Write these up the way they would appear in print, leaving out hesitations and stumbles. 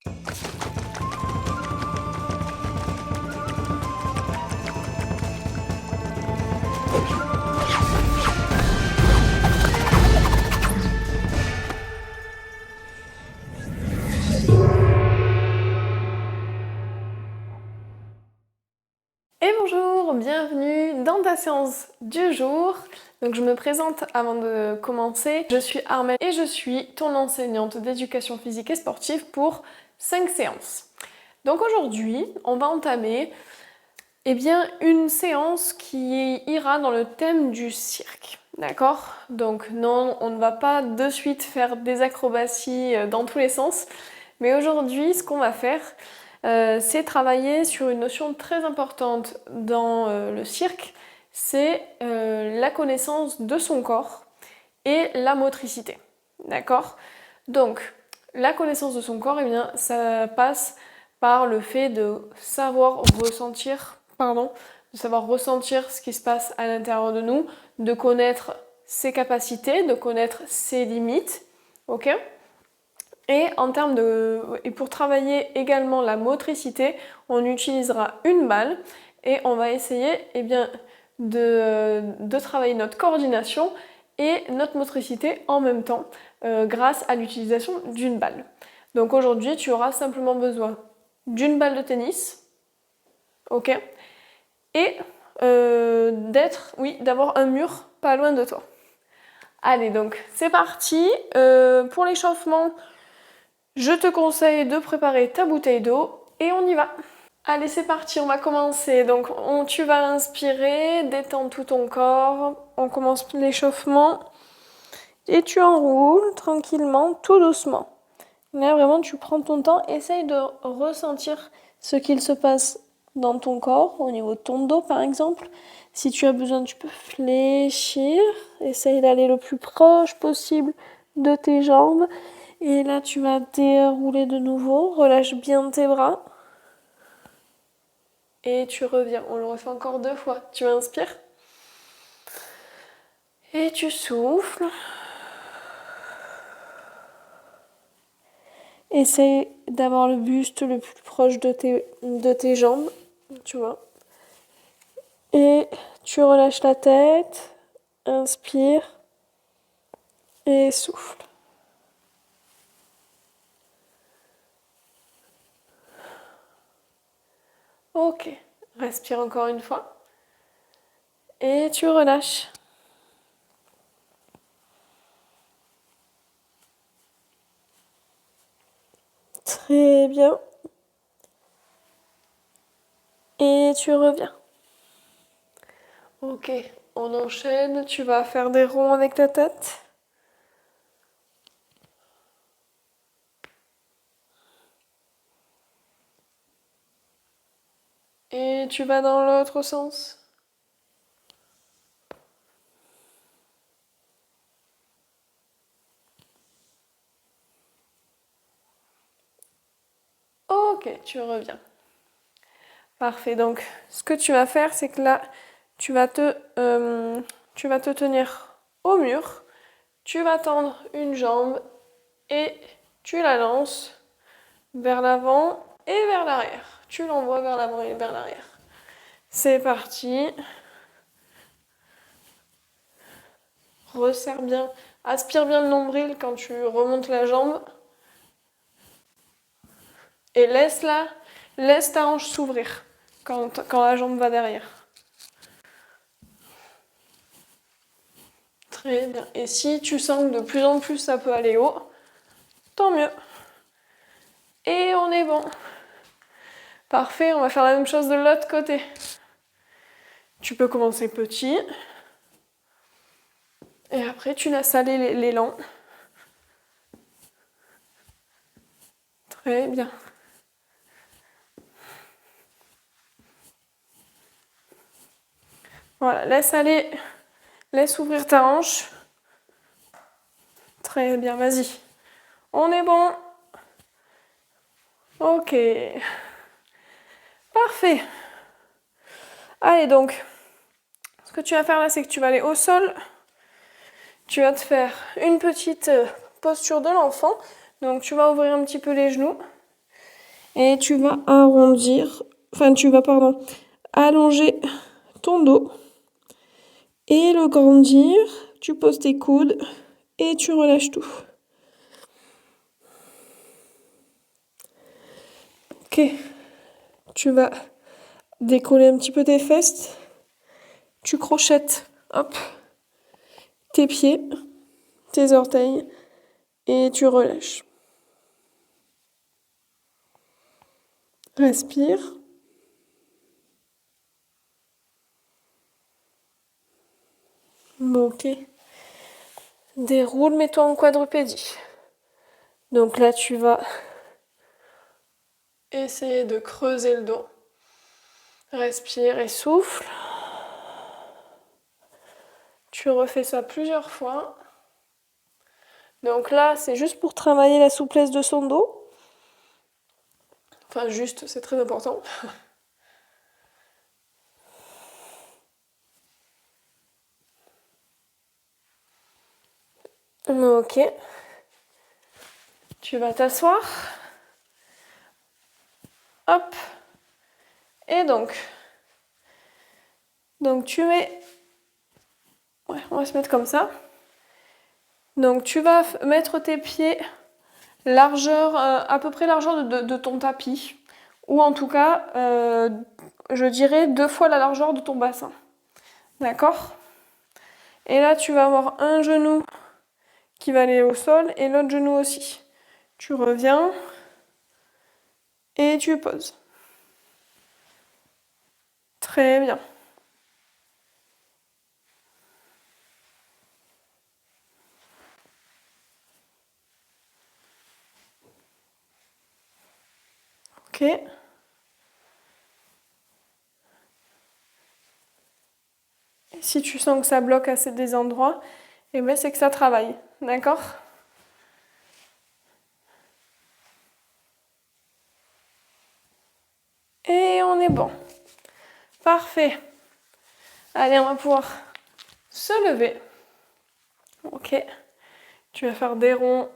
Et bonjour, bienvenue dans ta séance du jour. Donc je me présente avant de commencer. Je suis Armelle et je suis ton enseignante d'éducation physique et sportive pour 5 séances. Donc aujourd'hui, on va entamer une séance qui ira dans le thème du cirque. D'accord? Donc non, on ne va pas de suite faire des acrobaties dans tous les sens. Mais aujourd'hui, ce qu'on va faire, c'est travailler sur une notion très importante dans le cirque, c'est la connaissance de son corps et la motricité. D'accord? Donc, la connaissance de son corps, ça passe par le fait de savoir ressentir, ce qui se passe à l'intérieur de nous, de connaître ses capacités, de connaître ses limites, ok? Et pour travailler également la motricité, on utilisera une balle et on va essayer de travailler notre coordination et notre motricité en même temps grâce à l'utilisation d'une balle. Donc aujourd'hui, tu auras simplement besoin d'une balle de tennis, ok, et d'avoir un mur pas loin de toi. Allez, donc c'est parti. Pour l'échauffement, je te conseille de préparer ta bouteille d'eau et on y va. Allez, c'est parti, on va commencer. Donc, tu vas inspirer, détendre tout ton corps. On commence l'échauffement et tu enroules tranquillement, tout doucement. Là, vraiment, tu prends ton temps. Essaye de ressentir ce qu'il se passe dans ton corps, au niveau de ton dos, par exemple. Si tu as besoin, tu peux fléchir. Essaye d'aller le plus proche possible de tes jambes. Et là, tu vas dérouler de nouveau. Relâche bien tes bras. Et tu reviens. On le refait encore 2 fois. Tu inspires. Et tu souffles. Essaye d'avoir le buste le plus proche de tes jambes. Tu vois. Et tu relâches la tête. Inspire. Et souffle. Ok, respire encore une fois. Et tu relâches. Très bien. Et tu reviens. Ok, on enchaîne. Tu vas faire des ronds avec ta tête. Et tu vas dans l'autre sens. Ok, tu reviens. Parfait, donc ce que tu vas faire, c'est que là, tu vas te tenir au mur, tu vas tendre une jambe et tu la lances vers l'avant et vers l'arrière. Tu l'envoies vers l'avant et vers l'arrière. C'est parti. Resserre bien, aspire bien le nombril quand tu remontes la jambe. Et laisse ta hanche s'ouvrir quand la jambe va derrière. Très bien. Et si tu sens que de plus en plus ça peut aller haut, tant mieux. Et on est bon. Parfait, on va faire la même chose de l'autre côté. Tu peux commencer petit. Et après, tu laisses aller l'élan. Très bien. Voilà, laisse ouvrir ta hanche. Très bien, vas-y. On est bon. Ok. Parfait. Allez donc, ce que tu vas faire là, c'est que tu vas aller au sol. Tu vas te faire une petite posture de l'enfant. Donc tu vas ouvrir un petit peu les genoux. Et tu vas arrondir, allonger ton dos et le grandir. Tu poses tes coudes et tu relâches tout. Ok, tu vas décoller un petit peu tes fesses. Tu crochettes, hop, tes pieds, tes orteils et tu relâches. Respire. Ok. Déroule, mets-toi en quadrupédie. Donc là, tu vas essayer de creuser le dos. Respire et souffle. Tu refais ça plusieurs fois. Donc là, c'est juste pour travailler la souplesse de son dos. Enfin, juste, c'est très important. Ok. Tu vas t'asseoir. Hop. Et donc tu mets... Ouais, on va se mettre comme ça. Donc tu vas mettre tes pieds largeur, à peu près largeur de ton tapis. Ou en tout cas, je dirais 2 fois la largeur de ton bassin. D'accord ? Et là, tu vas avoir un genou qui va aller au sol et l'autre genou aussi. Tu reviens et tu poses. Très bien. Ok. Et si tu sens que ça bloque à des endroits, eh ben c'est que ça travaille. D'accord ? Et on est bon. Parfait. Allez, on va pouvoir se lever. Ok. Tu vas faire des ronds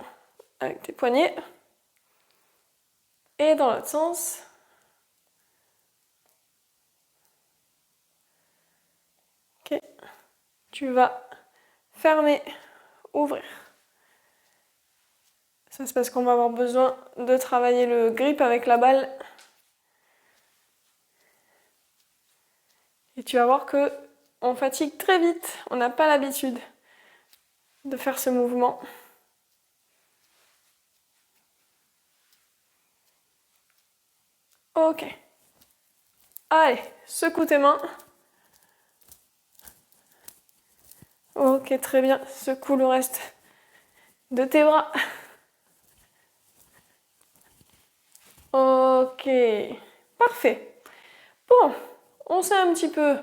avec tes poignets. Et dans l'autre sens. Ok. Tu vas fermer, ouvrir. Ça, c'est parce qu'on va avoir besoin de travailler le grip avec la balle. Et tu vas voir que on fatigue très vite. On n'a pas l'habitude de faire ce mouvement. Ok. Allez, secoue tes mains. Ok, très bien. Secoue le reste de tes bras. Ok, parfait. Bon, on s'est un petit peu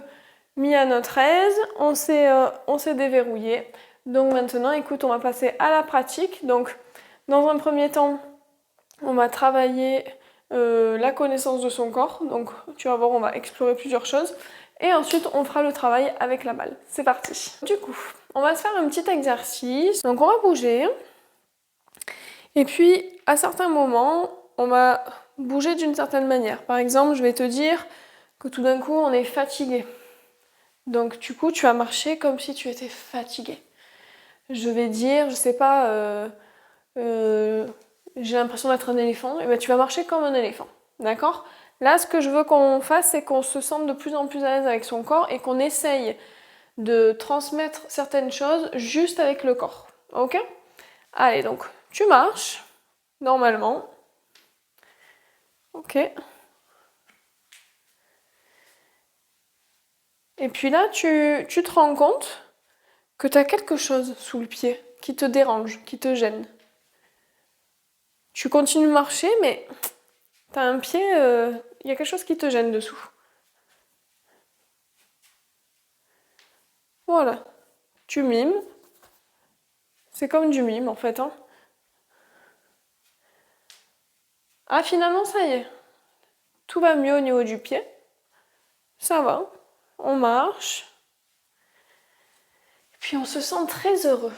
mis à notre aise, on s'est déverrouillé. Donc maintenant, écoute, on va passer à la pratique. Donc, dans un premier temps, on va travailler la connaissance de son corps. Donc, tu vas voir, on va explorer plusieurs choses. Et ensuite, on fera le travail avec la balle. C'est parti. Du coup, on va se faire un petit exercice. Donc, on va bouger. Et puis, à certains moments, on va bouger d'une certaine manière. Par exemple, je vais te dire que tout d'un coup, on est fatigué. Donc, du coup, tu vas marcher comme si tu étais fatigué. Je vais dire, je sais pas, j'ai l'impression d'être un éléphant. Et ben, tu vas marcher comme un éléphant. D'accord ? Là, ce que je veux qu'on fasse, c'est qu'on se sente de plus en plus à l'aise avec son corps et qu'on essaye de transmettre certaines choses juste avec le corps. Ok ? Allez, donc, tu marches, normalement. Ok. Et puis là, tu te rends compte que tu as quelque chose sous le pied qui te dérange, qui te gêne. Tu continues de marcher, mais tu as un pied, il y a quelque chose qui te gêne dessous. Voilà. Tu mimes. C'est comme du mime en fait. Hein. Ah, finalement, ça y est. Tout va mieux au niveau du pied. Ça va. On marche. Puis on se sent très heureux.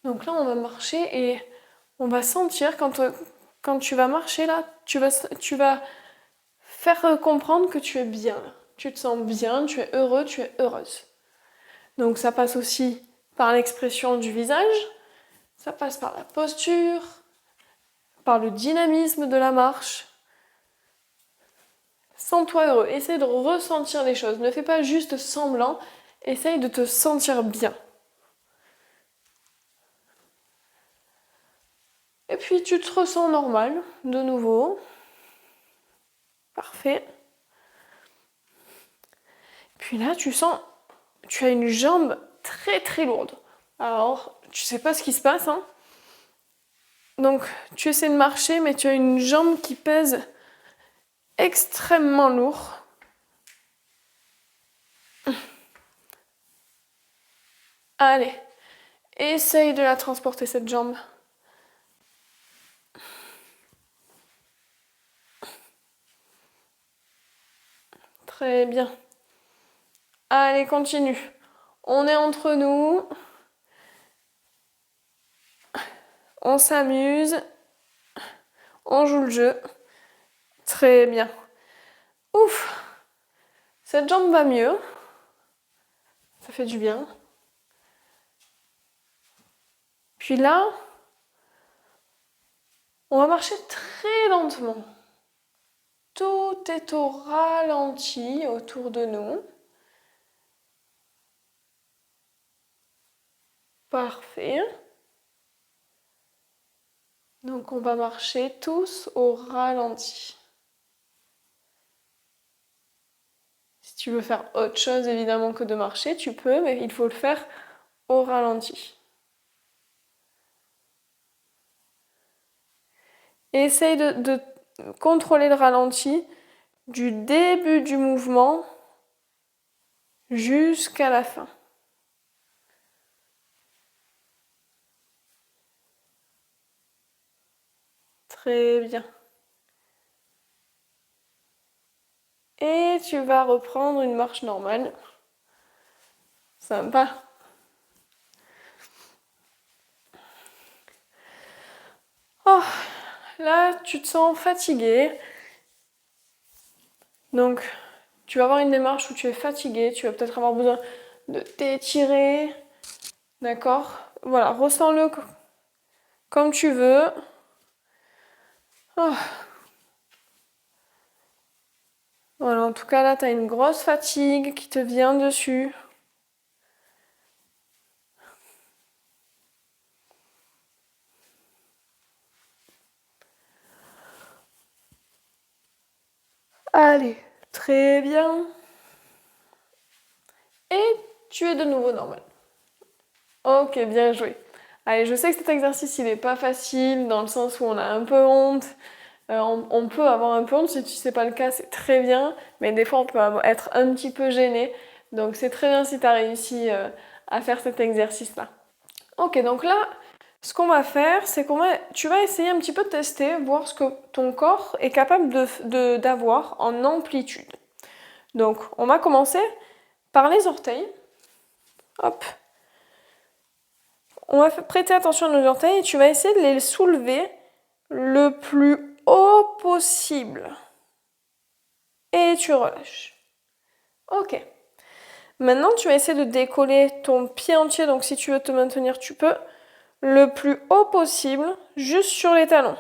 Donc là, on va marcher et on va sentir quand quand tu vas marcher là, tu vas faire comprendre que tu es bien là. Tu te sens bien, tu es heureux, tu es heureuse. Donc ça passe aussi par l'expression du visage, ça passe par la posture, par le dynamisme de la marche. Sens-toi heureux, essaye de ressentir les choses, ne fais pas juste semblant, essaye de te sentir bien. Et puis tu te ressens normal, de nouveau. Parfait. Puis là, tu as une jambe très très lourde. Alors, tu sais pas ce qui se passe, hein. Donc, tu essaies de marcher, mais tu as une jambe qui pèse extrêmement lourd. Allez, essaye de la transporter, cette jambe. Très bien. Allez, continue. On est entre nous. On s'amuse. On joue le jeu. Très bien. Ouf! Cette jambe va mieux. Ça fait du bien. Puis là, on va marcher très lentement. Tout est au ralenti autour de nous. Parfait. Donc on va marcher tous au ralenti. Si tu veux faire autre chose évidemment que de marcher, tu peux, mais il faut le faire au ralenti. Essaye de contrôler le ralenti du début du mouvement jusqu'à la fin. Très bien. Et tu vas reprendre une marche normale. Sympa. Oh, là, tu te sens fatigué. Donc, tu vas avoir une démarche où tu es fatigué. Tu vas peut-être avoir besoin de t'étirer. D'accord? Voilà, ressens-le comme tu veux. Oh. Voilà, en tout cas, là, tu as une grosse fatigue qui te vient dessus. Allez, très bien. Et tu es de nouveau normal. Ok, bien joué. Allez, je sais que cet exercice, il n'est pas facile, dans le sens où on a un peu honte. On peut avoir un peu honte, si c'est pas le cas, c'est très bien. Mais des fois, on peut être un petit peu gêné. Donc c'est très bien si tu as réussi à faire cet exercice-là. Ok, donc là, ce qu'on va faire, c'est tu vas essayer un petit peu de tester, voir ce que ton corps est capable d'avoir en amplitude. Donc, on va commencer par les orteils. Hop. On va prêter attention à nos orteils et tu vas essayer de les soulever le plus haut possible. Et tu relâches. Ok. Maintenant, tu vas essayer de décoller ton pied entier, donc si tu veux te maintenir, tu peux, le plus haut possible, juste sur les talons.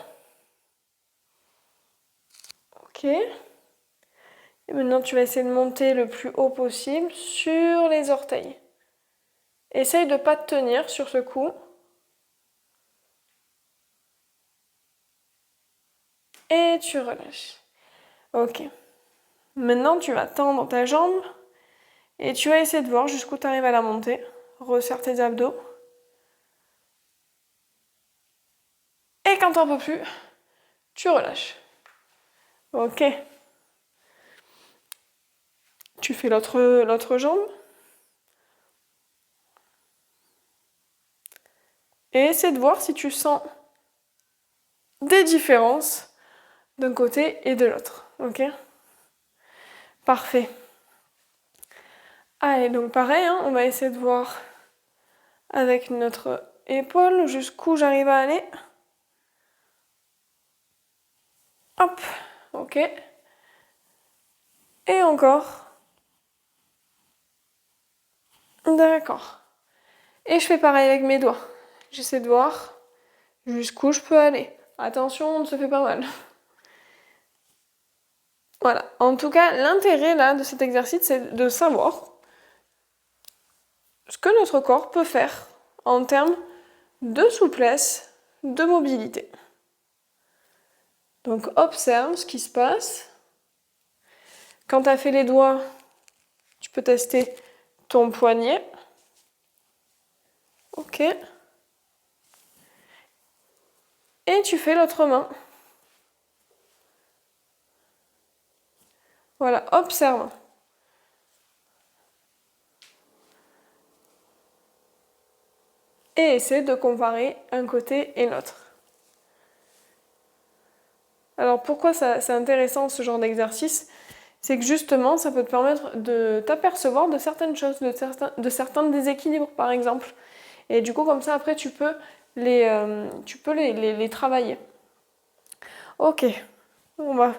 Ok. Et maintenant, tu vas essayer de monter le plus haut possible sur les orteils. Essaye de ne pas te tenir sur ce coup. Et tu relâches. Ok. Maintenant, tu vas tendre ta jambe et tu vas essayer de voir jusqu'où tu arrives à la monter. Resserre tes abdos. Et quand t'en peux plus, tu relâches. Ok. Tu fais l'autre jambe. Et essaie de voir si tu sens des différences d'un côté et de l'autre. Ok? Parfait. Allez, donc pareil, hein, on va essayer de voir avec notre épaule jusqu'où j'arrive à aller. Hop, ok. Et encore. D'accord. Et je fais pareil avec mes doigts. J'essaie de voir jusqu'où je peux aller. Attention, on ne se fait pas mal. Voilà. En tout cas, l'intérêt là de cet exercice, c'est de savoir ce que notre corps peut faire en termes de souplesse, de mobilité. Donc observe ce qui se passe. Quand tu as fait les doigts, tu peux tester ton poignet. Ok. Et tu fais l'autre main. Voilà, observe. Et essaie de comparer un côté et l'autre. Alors pourquoi c'est intéressant ce genre d'exercice? C'est que justement, ça peut te permettre de t'apercevoir de certaines choses, de certains déséquilibres par exemple. Et du coup, comme ça, après, tu peux les travailler. Ok, on va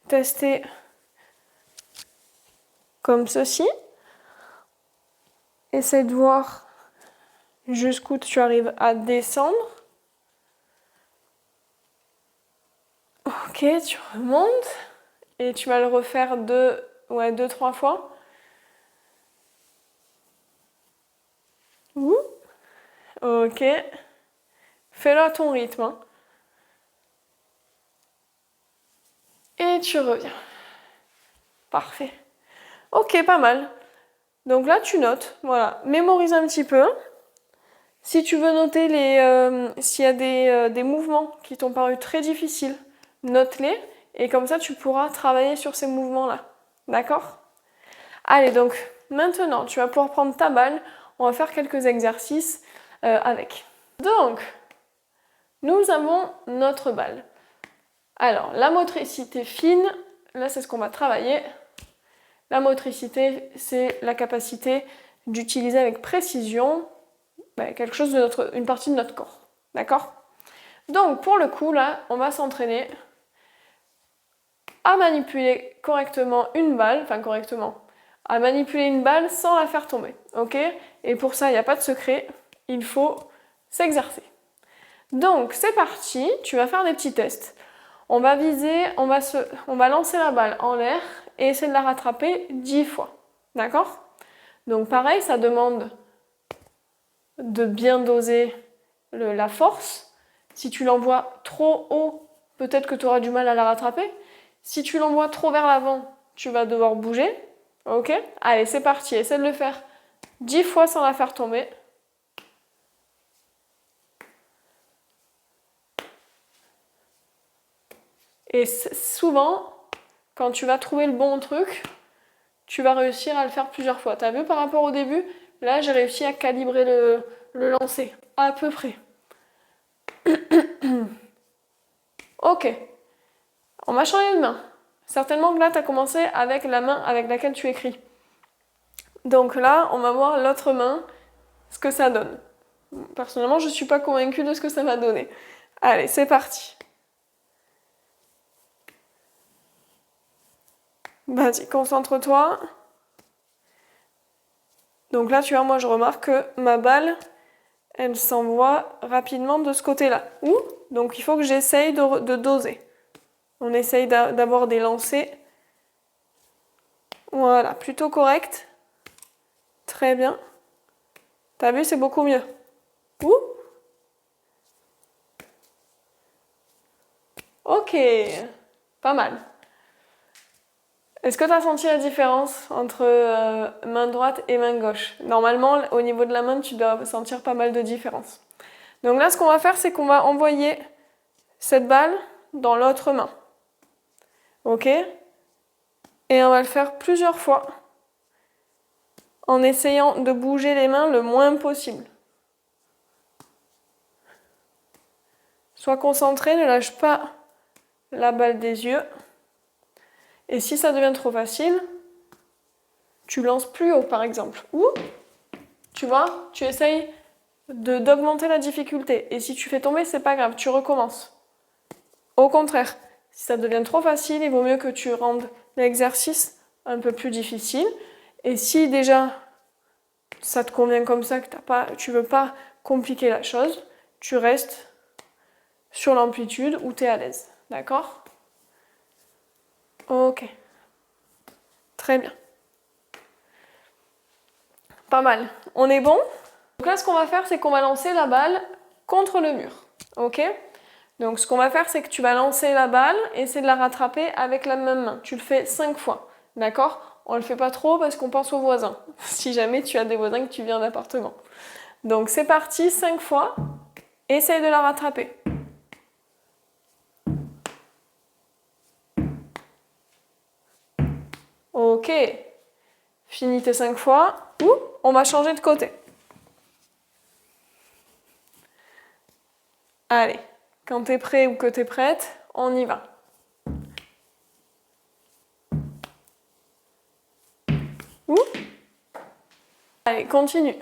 tester comme ceci. Essaie de voir jusqu'où tu arrives à descendre. Ok, tu remontes et tu vas le refaire deux, trois fois. Ouh. Ok. Fais-le à ton rythme. Hein. Et tu reviens. Parfait. Ok, pas mal. Donc là, tu notes. Voilà. Mémorise un petit peu. Si tu veux noter s'il y a des mouvements qui t'ont paru très difficiles, note-les. Et comme ça, tu pourras travailler sur ces mouvements-là. D'accord? Allez, donc maintenant, tu vas pouvoir prendre ta balle. On va faire quelques exercices avec. Donc, nous avons notre balle. Alors, la motricité fine, là, c'est ce qu'on va travailler. La motricité, c'est la capacité d'utiliser avec précision quelque chose une partie de notre corps. D'accord? Donc, pour le coup, là, on va s'entraîner à manipuler correctement une balle, à manipuler une balle sans la faire tomber. Ok? Et pour ça, il n'y a pas de secret, il faut s'exercer. Donc, c'est parti, tu vas faire des petits tests. On va viser, on va lancer la balle en l'air et essayer de la rattraper 10 fois. D'accord? Donc pareil, ça demande de bien doser la force. Si tu l'envoies trop haut, peut-être que tu auras du mal à la rattraper. Si tu l'envoies trop vers l'avant, tu vas devoir bouger. Ok? Allez, c'est parti, essaie de le faire 10 fois sans la faire tomber. Et souvent, quand tu vas trouver le bon truc, tu vas réussir à le faire plusieurs fois. T'as vu par rapport au début? Là, j'ai réussi à calibrer le lancer, à peu près. Ok. On va changer de main. Certainement que là, tu as commencé avec la main avec laquelle tu écris. Donc là, on va voir l'autre main, ce que ça donne. Personnellement, je ne suis pas convaincue de ce que ça va donner. Allez, c'est parti. Vas-y, concentre-toi. Donc là, tu vois, moi, je remarque que ma balle, elle s'envoie rapidement de ce côté-là. Ouh, donc il faut que j'essaye de doser. On essaye d'avoir des lancers. Voilà, plutôt correct. Très bien. T'as vu, c'est beaucoup mieux. Ouh. Ok, pas mal. Est-ce que tu as senti la différence entre main droite et main gauche? Normalement, au niveau de la main, tu dois sentir pas mal de différence. Donc là, ce qu'on va faire, c'est qu'on va envoyer cette balle dans l'autre main. Ok? Et on va le faire plusieurs fois en essayant de bouger les mains le moins possible. Sois concentré, ne lâche pas la balle des yeux. Et si ça devient trop facile, tu lances plus haut par exemple. Ou, tu vois, tu essayes d'augmenter la difficulté. Et si tu fais tomber, c'est pas grave, tu recommences. Au contraire, Si ça devient trop facile, il vaut mieux que tu rendes l'exercice un peu plus difficile. Et si déjà ça te convient comme ça, que tu ne veux pas compliquer la chose, tu restes sur l'amplitude où tu es à l'aise. D'accord? Ok. Très bien. Pas mal. On est bon? Donc là, ce qu'on va faire, c'est qu'on va lancer la balle contre le mur. Ok? Donc ce qu'on va faire, c'est que tu vas lancer la balle et essayer de la rattraper avec la même main. Tu le fais 5 fois. D'accord? On ne le fait pas trop parce qu'on pense aux voisins. Si jamais tu as des voisins que tu viens d'appartement. Donc c'est parti, 5 fois. Essaye de la rattraper. Ok. Finis tes 5 fois. Ouh, on va changer de côté. Allez, quand tu es prêt ou que tu es prête, on y va. Ouh. Allez, continue.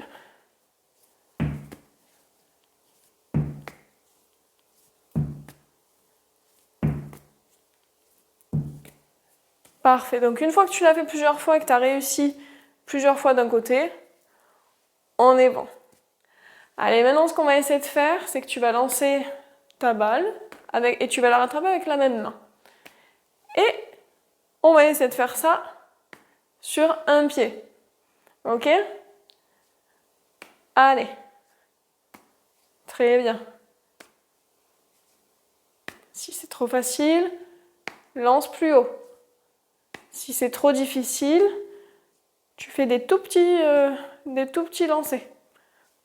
Parfait. Donc une fois que tu l'as fait plusieurs fois et que tu as réussi plusieurs fois d'un côté, on est bon. Allez, maintenant ce qu'on va essayer de faire, c'est que tu vas lancer ta balle et tu vas la rattraper avec la même main. Et on va essayer de faire ça sur un pied. Ok? Allez. Très bien. Si c'est trop facile, lance plus haut. Si c'est trop difficile, tu fais des tout petits lancers.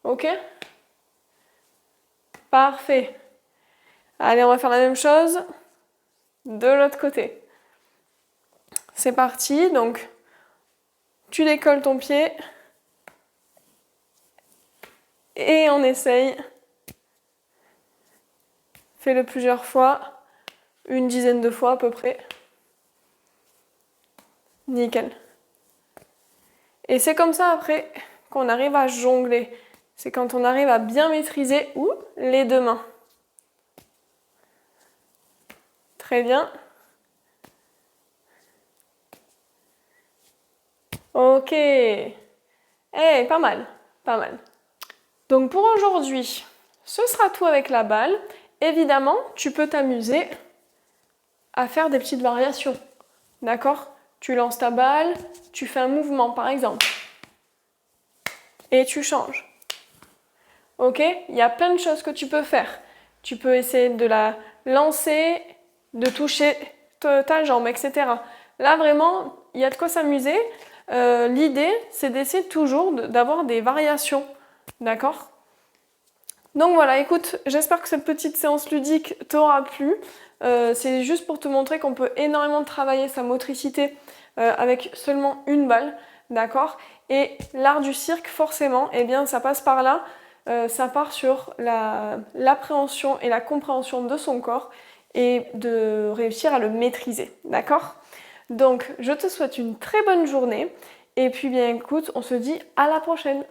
Ok? Parfait. Allez, on va faire la même chose de l'autre côté. C'est parti. Donc, tu décolles ton pied et on essaye. Fais-le plusieurs fois, une dizaine de fois à peu près. Nickel. Et c'est comme ça après qu'on arrive à jongler. C'est quand on arrive à bien maîtriser les deux mains. Très bien. Ok. Pas mal, pas mal. Donc pour aujourd'hui, ce sera tout avec la balle. Évidemment, tu peux t'amuser à faire des petites variations. D'accord? Tu lances ta balle, tu fais un mouvement par exemple. Et tu changes. Ok? Il y a plein de choses que tu peux faire. Tu peux essayer de la lancer, de toucher ta jambe, etc. Là, vraiment, il y a de quoi s'amuser. L'idée, c'est d'essayer toujours d'avoir des variations. D'accord? Donc voilà, écoute, j'espère que cette petite séance ludique t'aura plu. C'est juste pour te montrer qu'on peut énormément travailler sa motricité avec seulement une balle. D'accord? Et l'art du cirque, forcément, eh bien, ça passe par là. Ça part sur l'appréhension et la compréhension de son corps et de réussir à le maîtriser. D'accord? Donc, je te souhaite une très bonne journée. Et puis, bien écoute, on se dit à la prochaine.